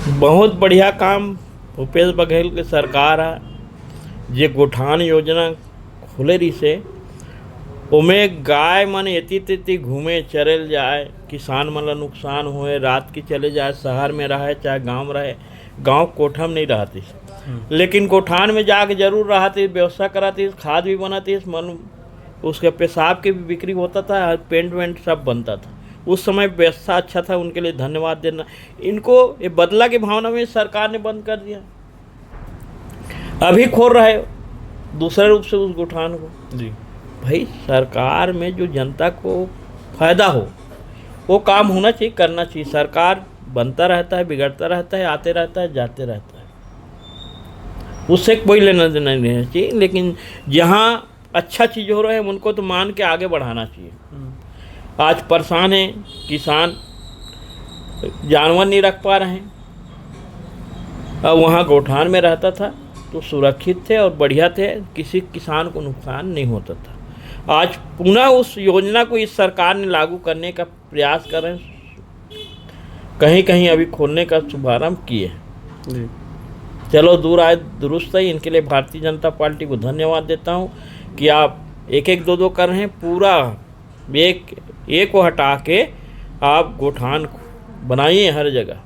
बहुत बढ़िया काम भूपेश बघेल की सरकार है। ये गोठान योजना खुले रही से उमे गाय मन एती तेती घूमे चरल जाए, किसान मन ला नुकसान होए, रात की चले जाए, शहर में रहे चाहे गांव रहे, गांव कोठा में नहीं रहती, लेकिन गोठान में जाके जरूर रहती, व्यवस्था कराती, खाद भी बनाती, मन उसके पेशाब की भी बिक्री होता था, पेंट वेंट सब बनता था। उस समय व्यवस्था अच्छा था, उनके लिए धन्यवाद देना। इनको ये बदला की भावना में सरकार ने बंद कर दिया। अभी खोल रहे दूसरे रूप से उस गोठान को जी। भाई सरकार में जो जनता को फायदा हो वो काम होना चाहिए, करना चाहिए। सरकार बनता रहता है, बिगड़ता रहता है, आते रहता है, जाते रहता है, उससे कोई लेना देना नहीं रहना चाहिए। लेकिन जहाँ अच्छा चीज़ हो रहा है उनको तो मान के आगे बढ़ाना चाहिए। आज परेशान है किसान, जानवर नहीं रख पा रहे हैं। अब वहाँ गोठान में रहता था तो सुरक्षित थे और बढ़िया थे, किसी किसान को नुकसान नहीं होता था। आज पुनः उस योजना को इस सरकार ने लागू करने का प्रयास कर रहे हैं, कहीं कहीं अभी खोलने का शुभारंभ किए। चलो दूर आए दुरुस्त है। इनके लिए भारतीय जनता पार्टी को धन्यवाद देता हूँ कि आप एक एक दो कर रहे हैं। पूरा एक को हटा के आप गोठान बनाइए हर जगह।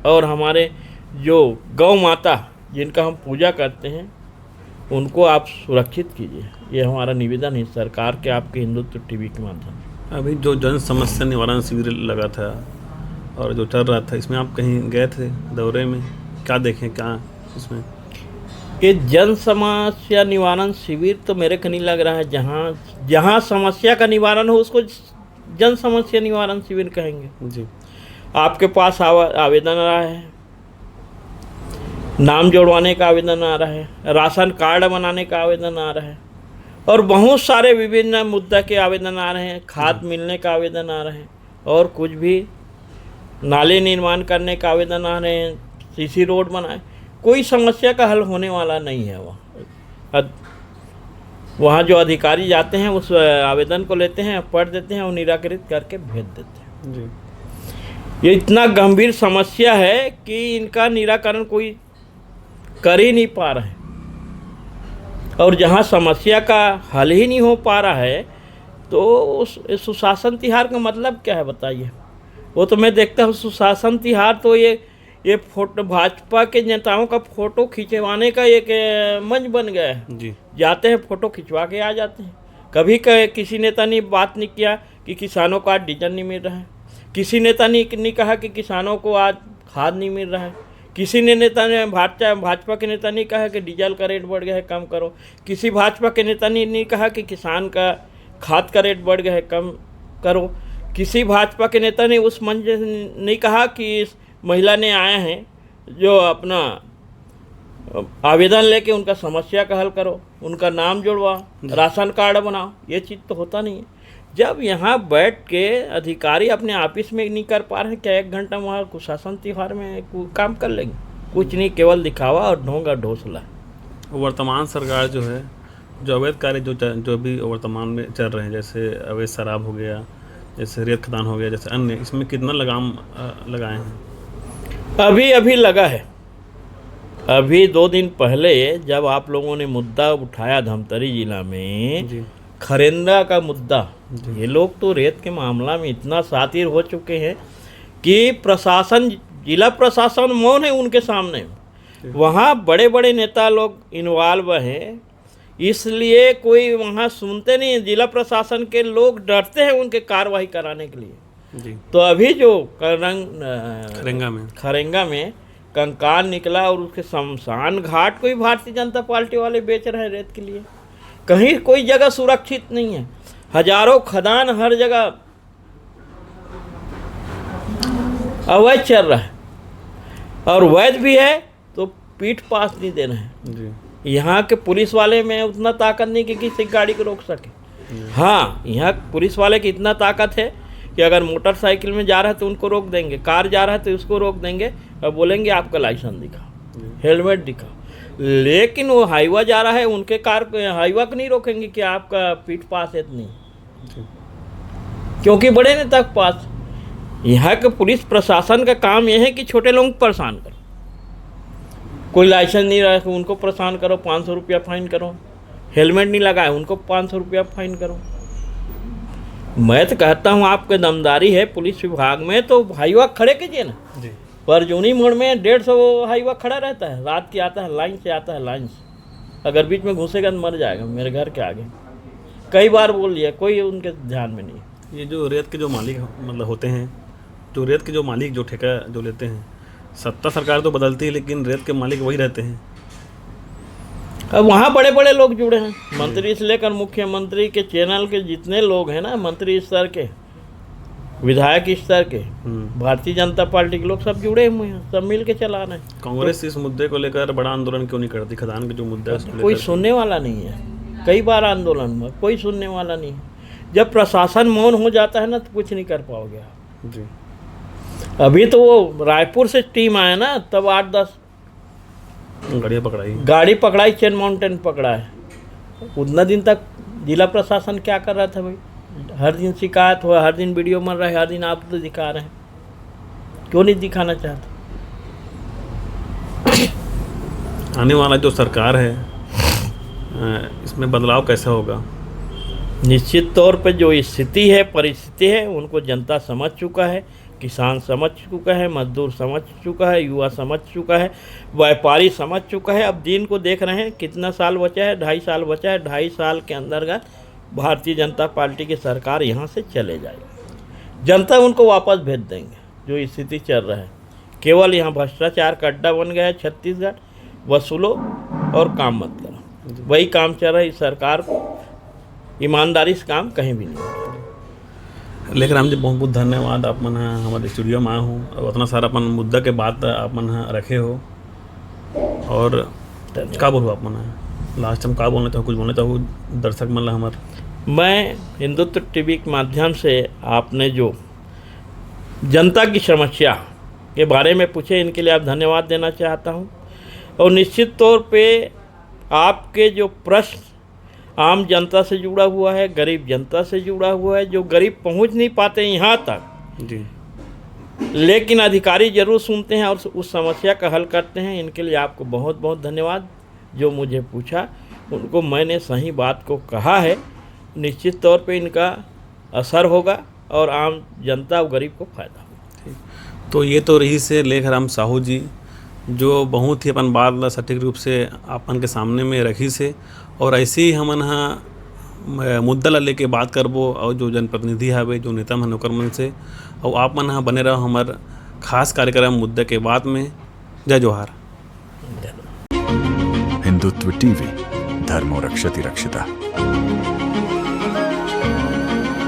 और हमारे जो गौ माता जिनका हम पूजा करते हैं उनको आप सुरक्षित कीजिए। ये हमारा निवेदन है सरकार के, आपके हिंदुत्व टीवी के माध्यम से। अभी जो जन समस्या निवारण शिविर लगा था और जो चल रहा था, इसमें आप कहीं गए थे दौरे में, क्या देखें क्या इसमें? ये जन समस्या निवारण शिविर तो मेरे को नहीं लग रहा है, जहाँ समस्या का निवारण हो उसको जन समस्या निवारण शिविर कहेंगे जी। आपके पास आवेदन आ रहा है, नाम जोड़वाने का आवेदन आ रहा है, राशन कार्ड बनाने का आवेदन आ रहा है और बहुत सारे विभिन्न मुद्दा के आवेदन आ रहे हैं। खाद मिलने का आवेदन आ रहे हैं और कुछ भी नाले निर्माण करने का आवेदन आ रहे हैं, सीसी रोड बनाए। कोई समस्या का हल होने वाला नहीं है। वहाँ जो अधिकारी जाते हैं उस आवेदन को लेते हैं, पढ़ देते हैं और निराकृत करके भेज देते हैं जी। ये इतना गंभीर समस्या है कि इनका निराकरण कोई कर ही नहीं पा रहा है। और जहाँ समस्या का हल ही नहीं हो पा रहा है तो उस सुशासन तिहार का मतलब क्या है बताइए? वो तो मैं देखता हूँ सुशासन तिहार तो ये फोटो भाजपा के नेताओं का फोटो खिंचवाने का एक मंच बन गया है जी। जाते हैं फोटो खिंचवा के आ जाते हैं। कभी किसी नेता ने बात नहीं किया कि किसानों को आज डीजल नहीं मिल रहा है, किसी नेता ने नहीं कहा कि किसानों को आज खाद नहीं मिल रहा है, किसी नेता ने भाजपा के नेता ने कहा कि डीजल का रेट बढ़ गया है कम करो, किसी भाजपा के नेता ने नहीं कहा कि किसान का खाद का रेट बढ़ गया है कम करो, किसी भाजपा के नेता ने उस मंच नहीं कहा कि महिला ने आए हैं जो अपना आवेदन लेके उनका समस्या का हल करो, उनका नाम जोड़वा, राशन कार्ड बनाओ। ये चीज़ तो होता नहीं है। जब यहाँ बैठ के अधिकारी अपने ऑफिस में नहीं कर पा रहे हैं, क्या 1 घंटा वहाँ कुशासन तिहार में काम कर लेंगे? कुछ नहीं, केवल दिखावा और ढोंगा ढोसला। वर्तमान सरकार जो है, जो अवैध कार्य जो भी वर्तमान में चल रहे हैं, जैसे अवैध शराब हो गया, जैसे रेत खदान हो गया, जैसे अन्य, इसमें कितना लगाम लगाए हैं? अभी लगा है। अभी 2 दिन पहले जब आप लोगों ने मुद्दा उठाया धमतरी जिला में जी। खरेंदा का मुद्दा, ये लोग तो रेत के मामला में इतना सातिर हो चुके हैं कि प्रशासन, जिला प्रशासन मौन है उनके सामने। वहाँ बड़े बड़े नेता लोग इन्वॉल्व हैं, इसलिए कोई वहाँ सुनते नहीं। जिला प्रशासन के लोग डरते हैं उनके कार्रवाई कराने के लिए जी। तो अभी जो खरेंगा में कंकाल निकला और उसके शमशान घाट को ही भारतीय जनता पार्टी वाले बेच रहे हैं रेत के लिए। कहीं कोई जगह सुरक्षित नहीं है, हजारों खदान हर जगह अवैध चल रहा है और वैध भी है तो पीठ पास नहीं दे रहे हैं जी। यहाँ के पुलिस वाले में उतना ताकत नहीं कि किसी गाड़ी को रोक सके। हाँ, यहाँ पुलिस वाले की इतना ताकत है कि अगर मोटरसाइकिल में जा रहा है तो उनको रोक देंगे, कार जा रहा है तो उसको रोक देंगे और बोलेंगे आपका लाइसेंस दिखाओ, हेलमेट दिखाओ। लेकिन वो हाईवा जा रहा है, उनके कार हाईवा को नहीं रोकेंगे कि आपका पीठ पास है नहीं, क्योंकि बड़े नेता के पास। यहाँ के पुलिस प्रशासन का काम यह है कि छोटे लोगों को परेशान करो। कोई लाइसेंस नहीं रहा है उनको परेशान करो, 500 रुपया फाइन करो। हेलमेट नहीं लगाए उनको 500 रुपया फाइन करो। मैं तो कहता हूँ आपके दमदारी है पुलिस विभाग में तो हाईवा खड़े कीजिए ना जी। परजूनी मोड़ में 150 हाईवा खड़ा रहता है, रात की आता है, लाइन से आता है, लाइन से। अगर बीच में घुसेगा तो मर जाएगा। मेरे घर के आगे कई बार बोल लिया, कोई उनके ध्यान में नहीं। ये जो रेत के जो मालिक मतलब होते हैं, जो रेत के जो मालिक जो ठेका जो लेते हैं, सत्ता सरकार तो बदलती है लेकिन रेत के मालिक वही रहते हैं। अब वहाँ बड़े बड़े लोग जुड़े हैं, मंत्री से लेकर मुख्यमंत्री के चैनल के जितने लोग हैं ना, मंत्री स्तर के, विधायक स्तर के, भारतीय जनता पार्टी के लोग सब जुड़े हुए हैं, सब मिल के चला रहे हैं। कांग्रेस इस मुद्दे को लेकर बड़ा आंदोलन क्यों नहीं करती? खदान के जो मुद्दा है कोई सुनने वाला नहीं है। कई बार आंदोलन हुआ, कोई सुनने वाला नहीं है। जब प्रशासन मौन हो जाता है ना तो कुछ नहीं कर पाओगे आप जी। अभी तो वो रायपुर से टीम आया ना, तब 8-10 गाड़ी पकड़ाई, चेन माउंटेन पकड़ा है। उतना दिन तक जिला प्रशासन क्या कर रहा था भाई? हर दिन शिकायत हो, हर दिन वीडियो बन रहा है, हर दिन आप तो दिखा रहे हैं, क्यों नहीं दिखाना चाहते? आने वाला जो सरकार है इसमें बदलाव कैसा होगा? निश्चित तौर पे जो स्थिति है, परिस्थिति है, उनको जनता समझ चुका है, किसान समझ चुका है, मजदूर समझ चुका है, युवा समझ चुका है, व्यापारी समझ चुका है। अब दिन को देख रहे हैं, कितना साल बचा है, 2.5 साल बचा है। 2.5 साल के अंतर्गत भारतीय जनता पार्टी की सरकार यहाँ से चले जाएगी, जनता उनको वापस भेज देंगे। जो स्थिति चल रहा है, केवल यहाँ भ्रष्टाचार का अड्डा बन गया है छत्तीसगढ़, वसूलो और काम मत करो, वही काम चल रहा है इस सरकार को। ईमानदारी से काम कहीं भी नहीं हो रहा। लेकिन हम जी बहुत बहुत धन्यवाद, आप मन हमारे स्टूडियो में आए हो और उतना सारा अपन मुद्दा के बात आप मन रखे हो। और का बोलो आप मन लास्ट टाइम का बोलना चाहो, कुछ बोलना चाहो दर्शक मन ला हमार? मैं हिंदुत्व टीवी के माध्यम से आपने जो जनता की समस्या के बारे में पूछे, इनके लिए आप धन्यवाद देना चाहता हूँ। और निश्चित तौर पे आपके जो प्रश्न आम जनता से जुड़ा हुआ है, गरीब जनता से जुड़ा हुआ है, जो गरीब पहुंच नहीं पाते यहाँ तक जी, लेकिन अधिकारी जरूर सुनते हैं और उस समस्या का हल करते हैं। इनके लिए आपको बहुत बहुत धन्यवाद। जो मुझे पूछा उनको मैंने सही बात को कहा है, निश्चित तौर पे इनका असर होगा और आम जनता और गरीब को फायदा होगा। तो ये तो रही से लेखराम साहू जी, जो बहुत ही अपन बात सटीक रूप से अपन के सामने में रखी से, और ऐसे ही हमन मुद्दा ला लेके बात करबो और जो जनप्रतिनिधि हवे, जो नेता मन ओकर मन से, और आप मन बने रहो हमार खास कार्यक्रम मुद्दा के बाद में। जय जोहार। हिंदुत्व टीवी, धर्मो रक्षति रक्षिता।